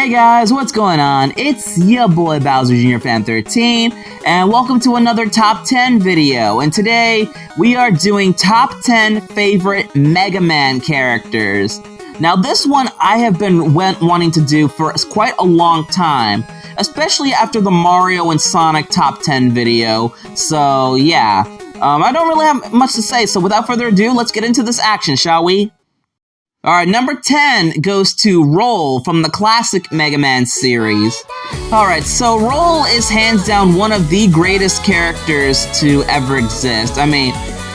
Hey guys, what's going on? It's your boy Bowser Jr. Fan 13, and welcome to another Top 10 video. And today, we are doing Top 10 Favorite Mega Man Characters. Now this one I have been wanting to do for quite a long time, especially after the Mario and Sonic Top 10 video, so yeah. I don't really have much to say, so without further ado, let's get into this action, shall we? Alright, number 10 goes to Roll from the classic Mega Man series. Alright, so Roll is hands down one of the greatest characters to ever exist. I mean,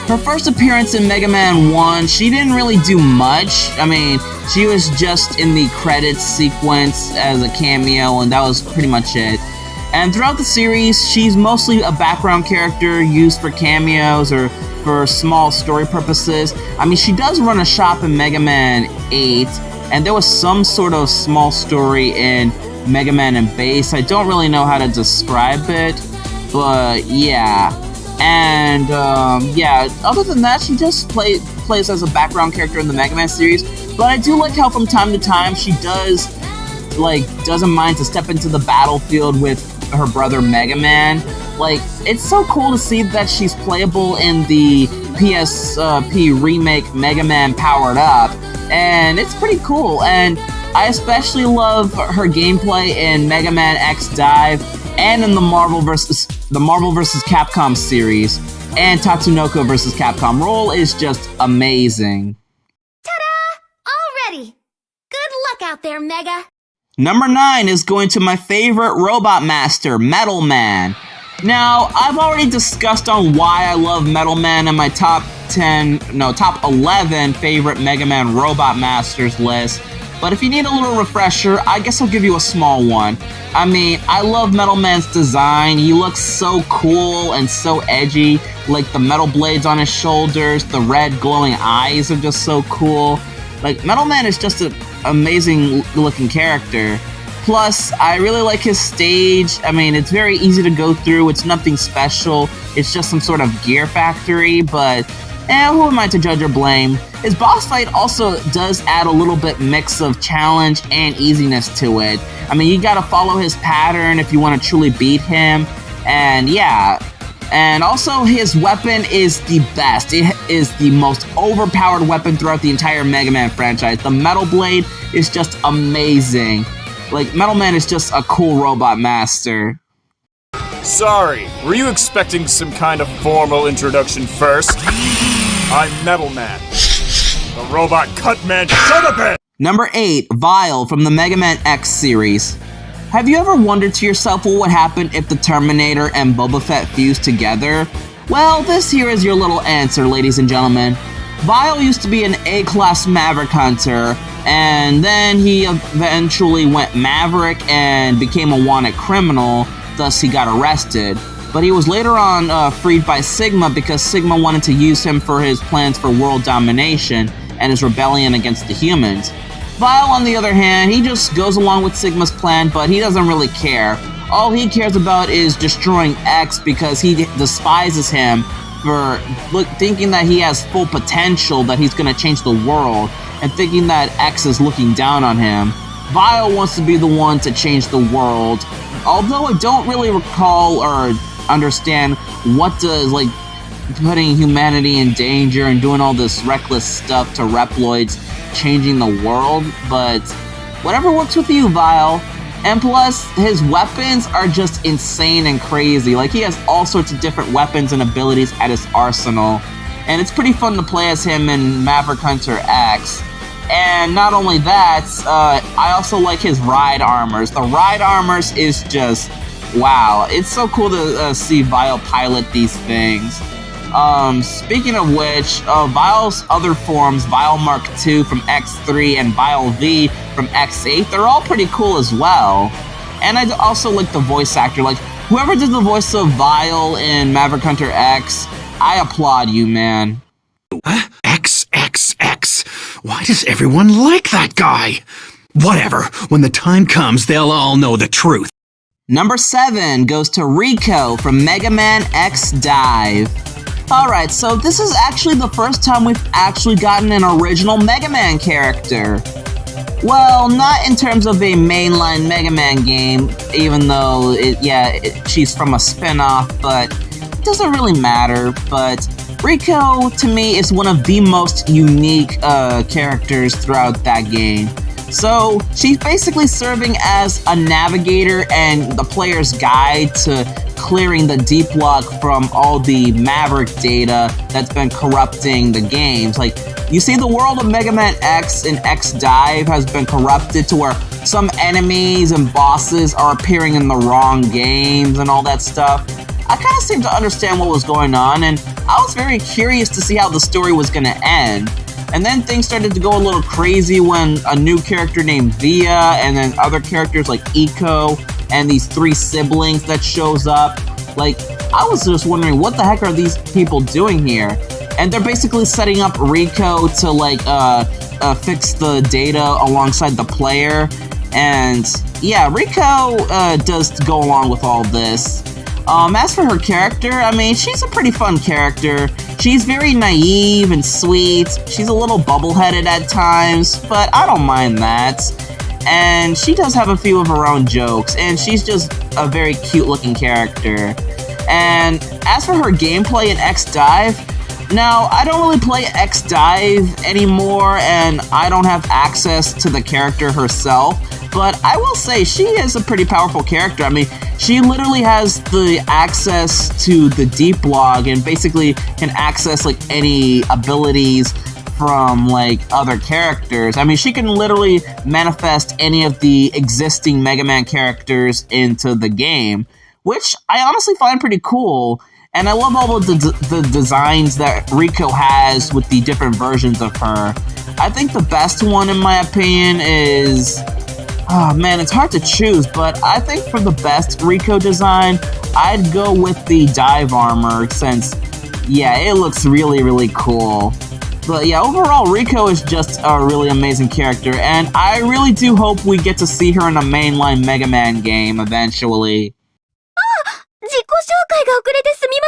her first appearance in Mega Man 1, she didn't really do much. I mean, she was just in the credits sequence as a cameo, and that was pretty much it. And throughout the series, she's mostly a background character used for cameos or for small story purposes. I mean, she does run a shop in Mega Man 8, and there was some sort of small story in Mega Man and Bass. I don't really know how to describe it, but yeah. And yeah, other than that, she just plays as a background character in the Mega Man series. But I do like how from time to time she doesn't mind to step into the battlefield with her brother Mega Man. Like, it's so cool to see that she's playable in the PSP remake Mega Man Powered Up, and it's pretty cool. And I especially love her gameplay in Mega Man X Dive and in the Marvel vs. Capcom series and Tatsunoko vs. Capcom. Roll is just amazing. Ta-da! All ready! Good luck out there, Mega! Number 9 is going to my favorite robot master, Metal Man. Now, I've already discussed on why I love Metal Man in my top 11 favorite Mega Man Robot Masters list, but if you need a little refresher, I guess I'll give you a small one. I mean, I love Metal Man's design. He looks so cool and so edgy, like the metal blades on his shoulders, the red glowing eyes are just so cool. Like, Metal Man is just an amazing looking character. Plus, I really like his stage. I mean, it's very easy to go through. It's nothing special. It's just some sort of gear factory, but who am I to judge or blame? His boss fight also does add a little bit mix of challenge and easiness to it. I mean, you gotta follow his pattern if you want to truly beat him, and yeah. And also, his weapon is the best. It is the most overpowered weapon throughout the entire Mega Man franchise. The Metal Blade is just amazing. Like, Metal Man is just a cool robot master. Sorry, were you expecting some kind of formal introduction first? I'm Metal Man, the robot cut man son-of-a-bitch! Number 8, Vile from the Mega Man X series. Have you ever wondered to yourself what would happen if the Terminator and Boba Fett fused together? Well, this here is your little answer, ladies and gentlemen. Vile used to be an A-class Maverick hunter, and then he eventually went Maverick and became a wanted criminal, thus he got arrested. But he was later on freed by Sigma because Sigma wanted to use him for his plans for world domination and his rebellion against the humans. Vile, on the other hand, he just goes along with Sigma's plan, but he doesn't really care. All he cares about is destroying X because he despises him for thinking that he has full potential, that he's gonna change the world, and thinking that X is looking down on him. Vile wants to be the one to change the world, although I don't really recall or understand what does, like, putting humanity in danger and doing all this reckless stuff to Reploids changing the world, but whatever works with you, Vile. And plus, his weapons are just insane and crazy. Like, he has all sorts of different weapons and abilities at his arsenal. And it's pretty fun to play as him in Maverick Hunter X. And not only that, I also like his ride armors. The ride armors is just, wow. It's so cool to see Vile pilot these things. Speaking of which, Vile's other forms, Vile Mark II from X3 and Vile V from X8, they're all pretty cool as well. And I also like the voice actor. Like, whoever did the voice of Vile in Maverick Hunter X, I applaud you, man. XXX. Why does everyone like that guy? Whatever. When the time comes, they'll all know the truth. Number 7 goes to Rico from Mega Man X Dive. Alright, so this is actually the first time we've actually gotten an original Mega Man character. Well, not in terms of a mainline Mega Man game, even though, she's from a spin-off, but it doesn't really matter. But Rico, to me, is one of the most unique characters throughout that game. So, she's basically serving as a navigator and the player's guide to clearing the deep log from all the Maverick data that's been corrupting the games. Like, you see, the world of Mega Man X and X Dive has been corrupted to where some enemies and bosses are appearing in the wrong games and all that stuff. I kind of seemed to understand what was going on, and I was very curious to see how the story was going to end. And then things started to go a little crazy when a new character named Via, and then other characters like Eco, and these 3 siblings that shows up. Like, I was just wondering, what the heck are these people doing here? And they're basically setting up Rico to, like, fix the data alongside the player. And, yeah, Rico does go along with all this. As for her character, I mean, she's a pretty fun character. She's very naive and sweet. She's a little bubble-headed at times, but I don't mind that. And she does have a few of her own jokes, and she's just a very cute-looking character. And as for her gameplay in X Dive, now, I don't really play X Dive anymore, and I don't have access to the character herself, but I will say she is a pretty powerful character. I mean, she literally has the access to the deep log and basically can access, like, any abilities from, like, other characters. I mean, she can literally manifest any of the existing Mega Man characters into the game, which I honestly find pretty cool. And I love all of the designs that Rico has with the different versions of her. I think the best one, in my opinion, is... Oh man, it's hard to choose, but I think for the best Rico design, I'd go with the dive armor, since, yeah, it looks really, really cool. But yeah, overall, Rico is just a really amazing character, and I really do hope we get to see her in a mainline Mega Man game eventually. 自己紹介が遅れてすみま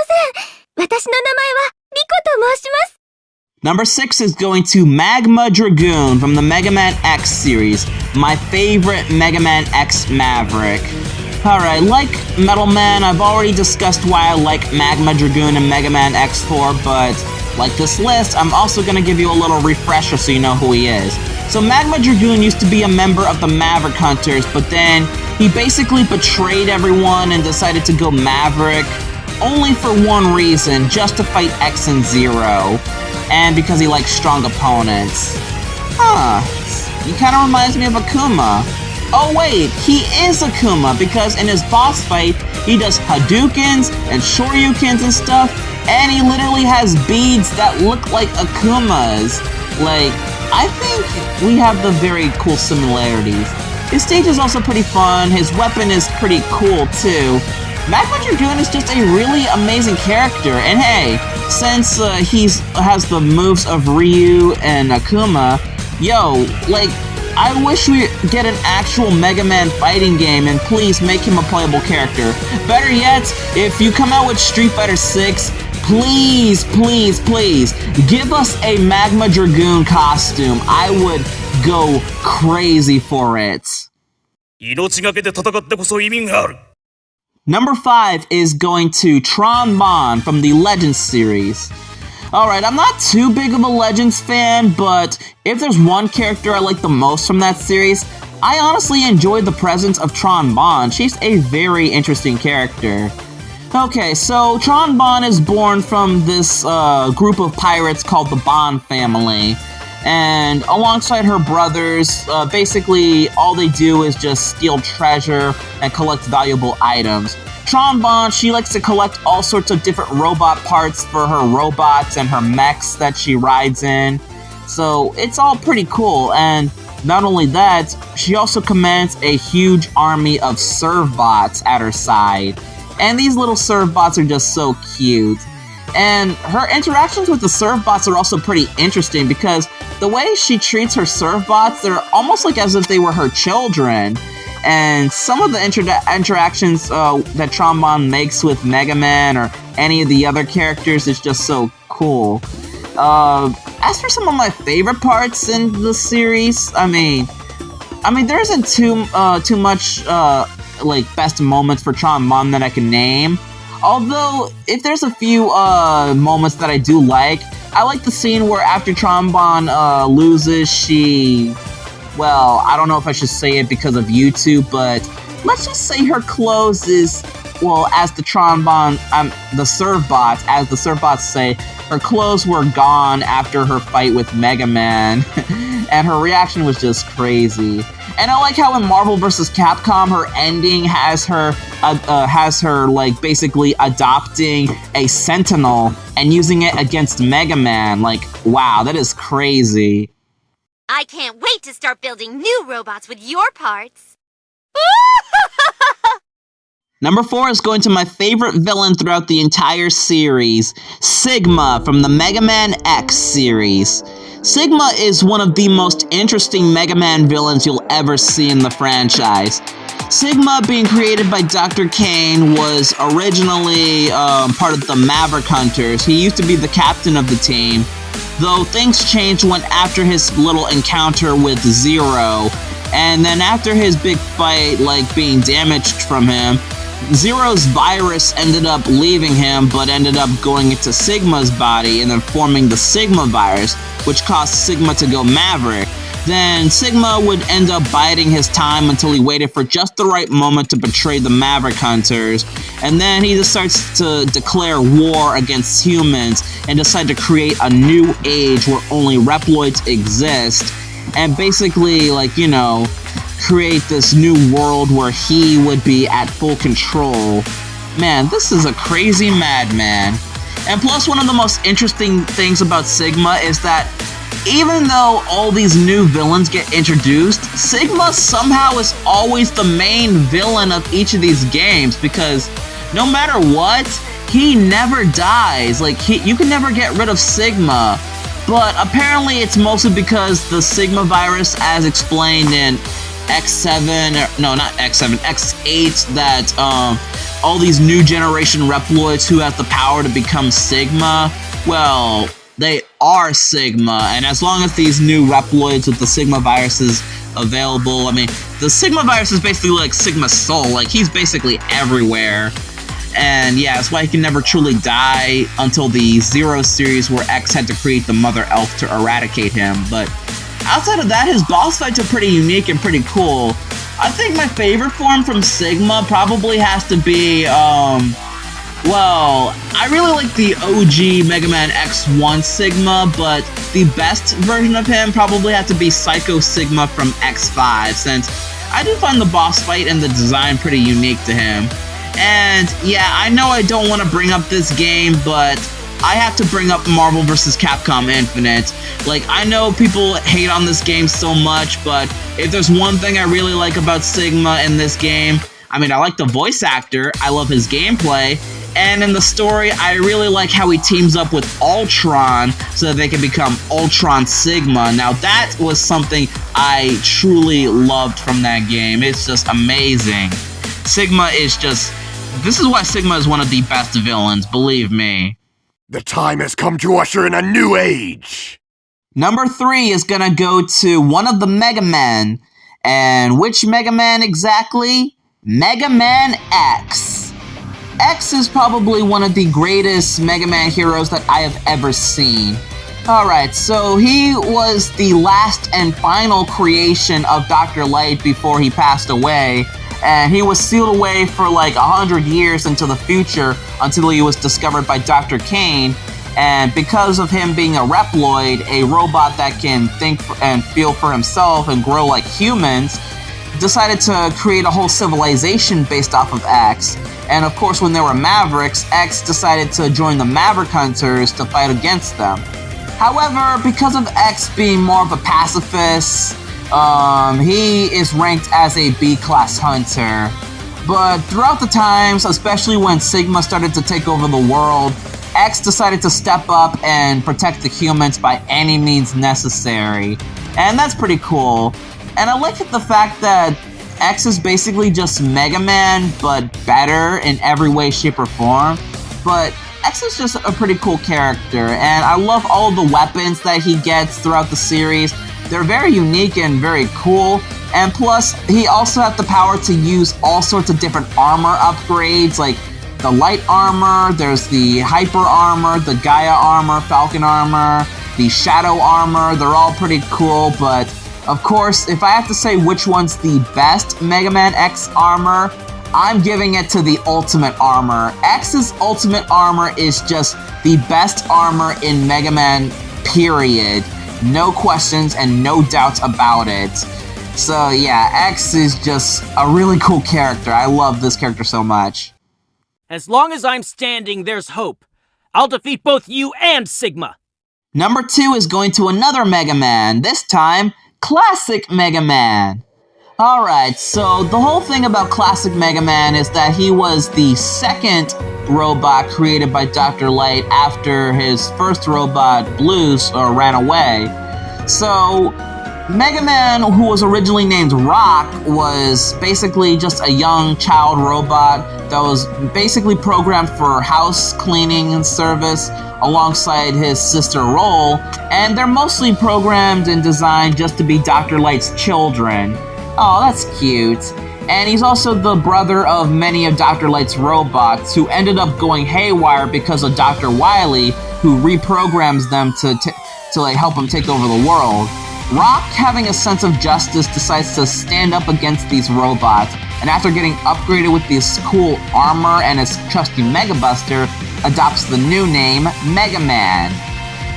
せん。私の名前はリコと申します。Number 6 is going to Magma Dragoon from the Mega Man X series, my favorite Mega Man X Maverick. Alright, like Metal Man, I've already discussed why I like Magma Dragoon and Mega Man X4, but like this list, I'm also going to give you a little refresher so you know who he is. So Magma Dragoon used to be a member of the Maverick Hunters, but then he basically betrayed everyone and decided to go Maverick, only for one reason, just to fight X and Zero, and because he likes strong opponents. Huh, he kind of reminds me of Akuma. Oh wait, he is Akuma, because in his boss fight, he does Hadoukens and Shoryukens and stuff, and he literally has beads that look like Akuma's. Like, I think we have the very cool similarities. His stage is also pretty fun, his weapon is pretty cool too. Magma Dragoon is just a really amazing character, and hey, since he has the moves of Ryu and Akuma, yo, like, I wish we get an actual Mega Man fighting game, and please make him a playable character. Better yet, if you come out with Street Fighter 6, please, please, please, give us a Magma Dragoon costume. I would go crazy for it. Number 5 is going to Tron Bon from the Legends series. Alright, I'm not too big of a Legends fan, but if there's one character I like the most from that series, I honestly enjoyed the presence of Tron Bon. She's a very interesting character. Okay, so Tron Bon is born from this group of pirates called the Bon family. And alongside her brothers, basically all they do is just steal treasure and collect valuable items. Tron Bon, she likes to collect all sorts of different robot parts for her robots and her mechs that she rides in. So it's all pretty cool, and not only that, she also commands a huge army of Servbots at her side. And these little Servbots are just so cute. And her interactions with the Servbots are also pretty interesting because the way she treats her Servbots, they're almost like as if they were her children. And some of the interactions that Tron Bon makes with Mega Man or any of the other characters is just so cool. As for some of my favorite parts in the series, I mean, I mean, there isn't too much like best moments for Tron Bon that I can name. Although, if there's a few moments that I do like, I like the scene where after Tron Bon loses, she, well, I don't know if I should say it because of YouTube, but let's just say her clothes is, well, as the Tron Bon, the serve bots, as the serve bots say, her clothes were gone after her fight with Mega Man, and her reaction was just crazy. And I like how in Marvel vs. Capcom, her ending has her like basically adopting a Sentinel and using it against Mega Man. Like, wow, that is crazy. I can't wait to start building new robots with your parts. Number 4 is going to my favorite villain throughout the entire series, Sigma from the Mega Man X series. Sigma is one of the most interesting Mega Man villains you'll ever see in the franchise. Sigma, being created by Dr. Kane, was originally part of the Maverick Hunters. He used to be the captain of the team, though things changed when after his little encounter with Zero, and then after his big fight, like being damaged from him, Zero's virus ended up leaving him, but ended up going into Sigma's body and then forming the Sigma virus, which caused Sigma to go Maverick. Then Sigma would end up biding his time until he waited for just the right moment to betray the Maverick Hunters, and then he just starts to declare war against humans and decide to create a new age where only Reploids exist, and basically, like, you know, create this new world where he would be at full control. Man, this is a crazy madman. And plus, one of the most interesting things about Sigma is that even though all these new villains get introduced, Sigma somehow is always the main villain of each of these games, because no matter what, he never dies. Like, you can never get rid of Sigma. But apparently it's mostly because the Sigma virus, as explained in X7, no, not X7, X8, that all these new generation Reploids who have the power to become Sigma, well, they are Sigma, and as long as these new Reploids with the Sigma virus is available, I mean, the Sigma virus is basically like Sigma's soul, like, he's basically everywhere. And yeah, that's why he can never truly die until the Zero series where X had to create the Mother Elf to eradicate him, but outside of that, his boss fights are pretty unique and pretty cool. I think my favorite form from Sigma probably has to be, well, I really like the OG Mega Man X1 Sigma, but the best version of him probably has to be Psycho Sigma from X5, since I do find the boss fight and the design pretty unique to him. And yeah, I know I don't want to bring up this game, but I have to bring up Marvel vs. Capcom Infinite. Like, I know people hate on this game so much, but if there's one thing I really like about Sigma in this game, I mean, I like the voice actor, I love his gameplay, and in the story, I really like how he teams up with Ultron so that they can become Ultron Sigma. Now, that was something I truly loved from that game. It's just amazing. Sigma is just... This is why Sigma is one of the best villains, believe me. The time has come to usher in a new age! Number 3 is gonna go to one of the Mega Men. And which Mega Man exactly? Mega Man X. X is probably one of the greatest Mega Man heroes that I have ever seen. Alright, so he was the last and final creation of Dr. Light before he passed away. And he was sealed away for like 100 years into the future until he was discovered by Dr. Kane. And because of him being a Reploid, a robot that can think and feel for himself and grow like humans, decided to create a whole civilization based off of X. And of course, when there were Mavericks, X decided to join the Maverick Hunters to fight against them. However, because of X being more of a pacifist, he is ranked as a B-class hunter. But throughout the times, especially when Sigma started to take over the world, X decided to step up and protect the humans by any means necessary. And that's pretty cool. And I like the fact that X is basically just Mega Man, but better in every way, shape, or form. But X is just a pretty cool character, and I love all of the weapons that he gets throughout the series. They're very unique and very cool, And plus, he also has the power to use all sorts of different armor upgrades, like the light armor, there's the hyper armor, the Gaia armor, Falcon armor, the shadow armor. They're all pretty cool, but of course, if I have to say which one's the best Mega Man X armor, I'm giving it to the Ultimate Armor. X's Ultimate Armor is just the best armor in Mega Man, period. No questions and no doubts about it. So yeah, X is just a really cool character. I love this character so much. As long as I'm standing, there's hope. I'll defeat both you and Sigma. Number 2 is going to another Mega Man, this time, Classic Mega Man. Alright, so the whole thing about Classic Mega Man is that he was the second robot created by Dr. Light after his first robot, Blues, ran away. So, Mega Man, who was originally named Rock, was basically just a young child robot that was basically programmed for house cleaning and service alongside his sister Roll, and they're mostly programmed and designed just to be Dr. Light's children. Oh, that's cute. And he's also the brother of many of Dr. Light's robots who ended up going haywire because of Dr. Wily, who reprograms them to like help him take over the world. Rock, having a sense of justice, decides to stand up against these robots, and after getting upgraded with this cool armor and his trusty Mega Buster, adopts the new name, Mega Man.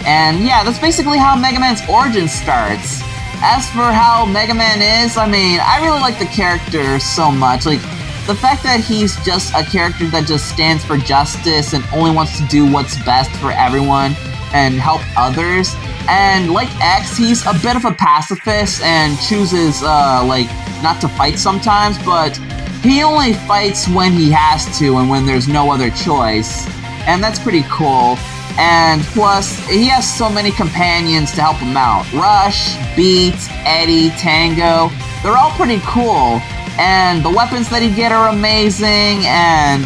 And yeah, that's basically how Mega Man's origin starts. As for how Mega Man is, I mean, I really like the character so much. Like, the fact that he's just a character that just stands for justice and only wants to do what's best for everyone and help others. And like X, he's a bit of a pacifist and chooses, not to fight sometimes, but he only fights when he has to and when there's no other choice. And that's pretty cool. And plus, he has so many companions to help him out. Rush, Beat, Eddie, Tango, they're all pretty cool. And the weapons that he get are amazing, and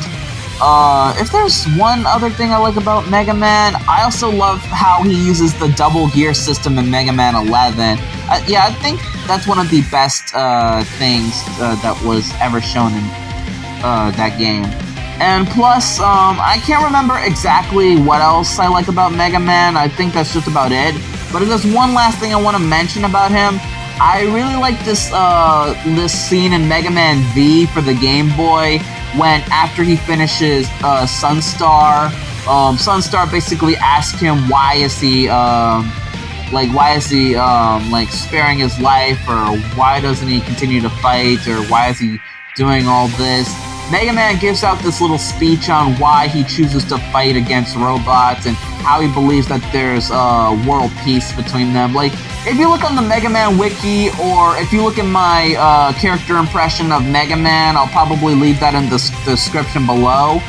if there's one other thing I like about Mega Man, I also love how he uses the double gear system in Mega Man 11. Yeah, I think that's one of the best things that was ever shown in that game. And plus, I can't remember exactly what else I like about Mega Man. I think that's just about it. But if there's one last thing I want to mention about him, I really like this scene in Mega Man V for the Game Boy, when after he finishes Sunstar, Sunstar basically asks him why is he sparing his life, or why doesn't he continue to fight, or why is he doing all this. Mega Man gives out this little speech on why he chooses to fight against robots and how he believes that there's world peace between them. Like, if you look on the Mega Man wiki, or if you look at my character impression of Mega Man, I'll probably leave that in the description below.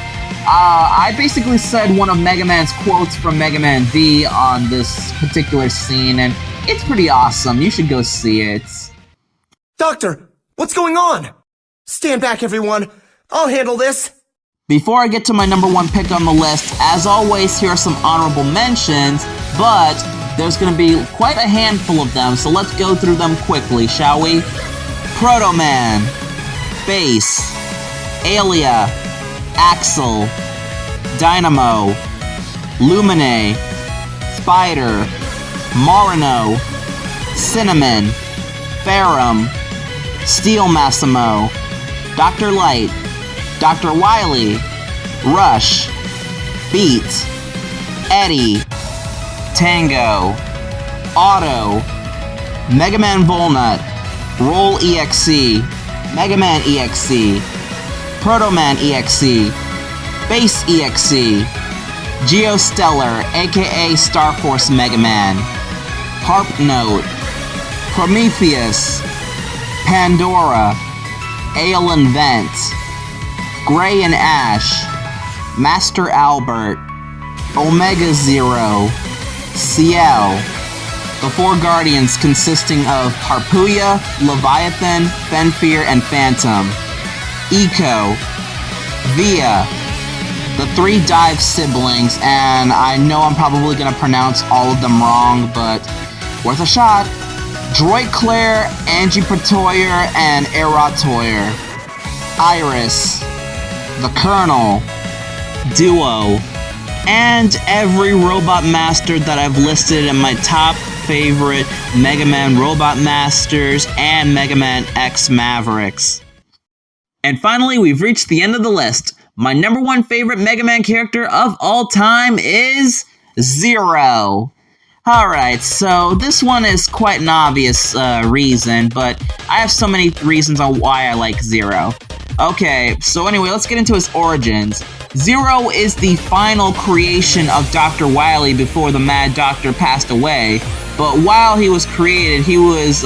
I basically said one of Mega Man's quotes from Mega Man V on this particular scene, and it's pretty awesome. You should go see it. Doctor, what's going on? Stand back, everyone. I'll handle this. Before I get to my number 1 pick on the list, as always, here are some honorable mentions, but there's going to be quite a handful of them, so let's go through them quickly, shall we? Proto Man, Bass, Alia, Axel, Dynamo, Lumine, Spider, Marino, Cinnamon, Ferrum, Steel Massimo, Dr. Light, Dr. Wily, Rush, Beat, Eddie, Tango, Auto, Mega Man Volnut, Roll EXE, Mega Man EXE, Proto Man EXE, Bass EXE, Geostellar, aka Star Force Mega Man, Harp Note, Prometheus, Pandora, Aeolin Vent, Gray and Ash, Master Albert, Omega Zero, Ciel, the 4 Guardians consisting of Harpuya, Leviathan, Fenfear, and Phantom, Eco, Via, the 3 Dive siblings, and I know I'm probably going to pronounce all of them wrong, but worth a shot, Droid Claire, Angie Pretoyer, and Eratoyer. Iris, the Colonel, Duo, and every Robot Master that I've listed in my top favorite Mega Man Robot Masters and Mega Man X Mavericks. And finally, we've reached the end of the list. My number one favorite Mega Man character of all time is Zero. Alright, so this one is quite an obvious reason, but I have so many reasons on why I like Zero. Okay, so anyway, let's get into his origins. Zero is the final creation of Dr. Wily before the Mad Doctor passed away, but while he was created, he was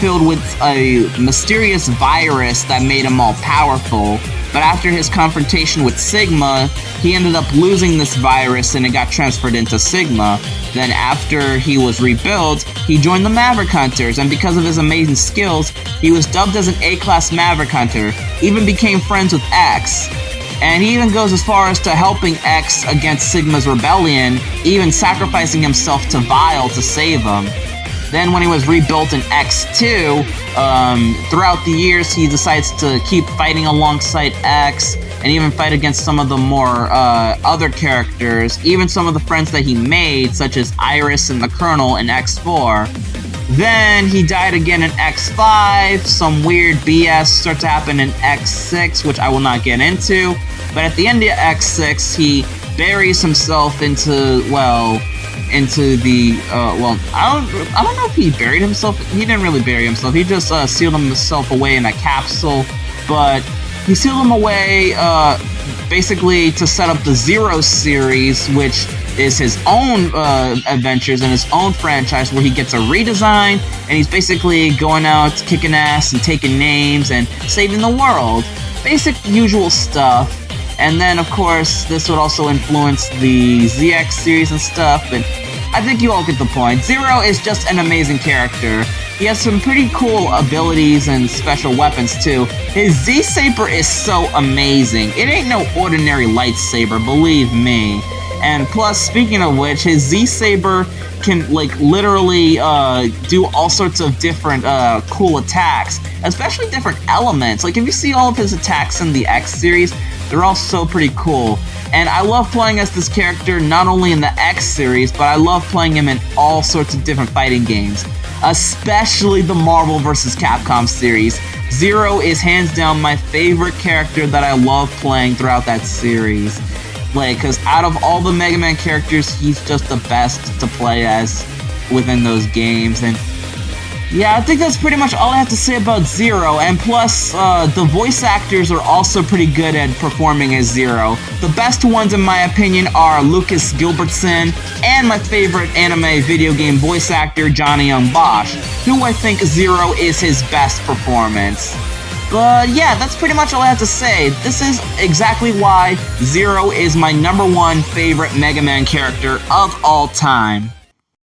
filled with a mysterious virus that made him all powerful. But after his confrontation with Sigma, he ended up losing this virus and it got transferred into Sigma. Then after he was rebuilt, he joined the Maverick Hunters, and because of his amazing skills, he was dubbed as an A-class Maverick Hunter, even became friends with X. And he even goes as far as to helping X against Sigma's rebellion, even sacrificing himself to Vile to save him. Then when he was rebuilt in X2, throughout the years he decides to keep fighting alongside X, and even fight against some of the more other characters, even some of the friends that he made, such as Iris and the Colonel in X4. Then he died again in X5, some weird BS starts to happen in X6, which I will not get into, but at the end of X6, he buries himself into the, I don't know if he buried himself. He didn't really bury himself. He just sealed himself away in a capsule, but he sealed him away basically to set up the Zero series, which is his own adventures and his own franchise where he gets a redesign, and he's basically going out, kicking ass and taking names and saving the world. Basic usual stuff. And then, of course, this would also influence the ZX series and stuff, and I think you all get the point. Zero is just an amazing character. He has some pretty cool abilities and special weapons, too. His Z-Saber is so amazing. It ain't no ordinary lightsaber, believe me. And plus, speaking of which, his Z-Saber can, like, literally do all sorts of different cool attacks, especially different elements. Like, if you see all of his attacks in the X series, they're all so pretty cool. And I love playing as this character not only in the X series, but I love playing him in all sorts of different fighting games, especially the Marvel vs. Capcom series. Zero is hands down my favorite character that I love playing throughout that series. Like, because out of all the Mega Man characters, he's just the best to play as within those games. And yeah, I think that's pretty much all I have to say about Zero, and plus, the voice actors are also pretty good at performing as Zero. The best ones, in my opinion, are Lucas Gilbertson, and my favorite anime video game voice actor, Johnny Young Bosch, who I think Zero is his best performance. But yeah, that's pretty much all I have to say. This is exactly why Zero is my number one favorite Mega Man character of all time.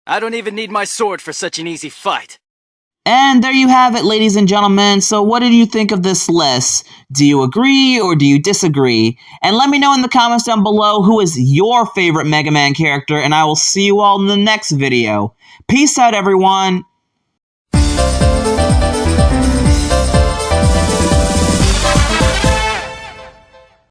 I don't even need my sword for such an easy fight. And there you have it, ladies and gentlemen. So what did you think of this list? Do you agree or do you disagree? And let me know in the comments down below who is your favorite Mega Man character, and I will see you all in the next video. Peace out, everyone.